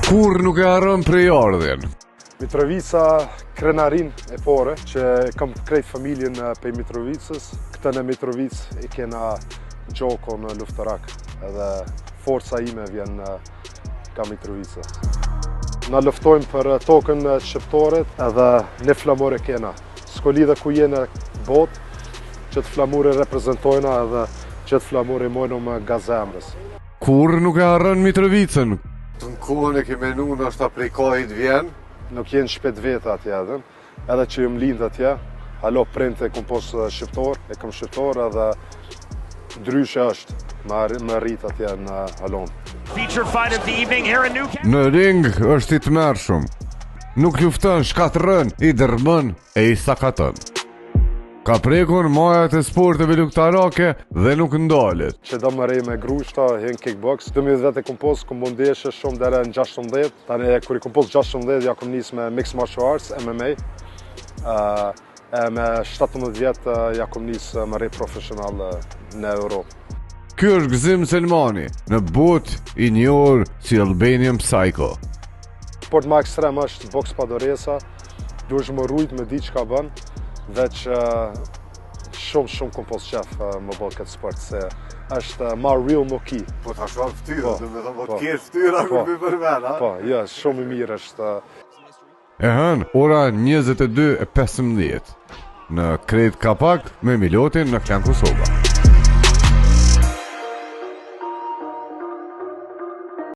Kur nuk e harron prej ardhjen. Mitrovica krenarin e pore, që kam krejt familjen për Mitrovicës. Këtë në Mitrovicë i kena gjoko në luftarak, edhe forca ime vjen nga Mitrovica. Na luftojmë për tokën shqiptore edhe ne flamore kena. S'ko lidhe ku jene botë, që të flamure reprezentojna edhe që të flamure mojnë më nga zemrës. Kur nuk e harron Mitrovicën. Të në kohën e ke menu në është prej kohit vjen. Nuk jenë shpet vete atje edhe që jëm lind atje. Halo print e kom pos shqiptor, e kom shqiptor edhe ndryshe është më rrit atje në halon. Në ring është i të mërshëm. Nuk lufton, shkatërën, i dërmën e i sakaton. Ka prekun majat e sporteve luftarake dhe nuk ndalet. Që do më rej me grushta, hen kickbox. 2010 e kom pos, kom bundeshe shumë dhere në 16. Tani kur i kom pos 16, ja kom nis me Mixed Martial Arts, MMA. Me 17 vjetë ja kom nis më rej profesional në Europë. Ky është Gzim Selmani, në botë i njohur si Albanian Psycho. Sport më ekstrem është boks pa doreza. Duhesh më rujt me di çka bën. Veç shumë kom pos qef më bëllë këtë sport, se është ma real më ki. Po ta shumë ftyra, dhe me thonë, po kesh ftyra kur për përmen, ha? Po, ja, shumë i mirë është. E hën, ora 22:15, në Krejt Kapak me Milotin në Klan Kosova.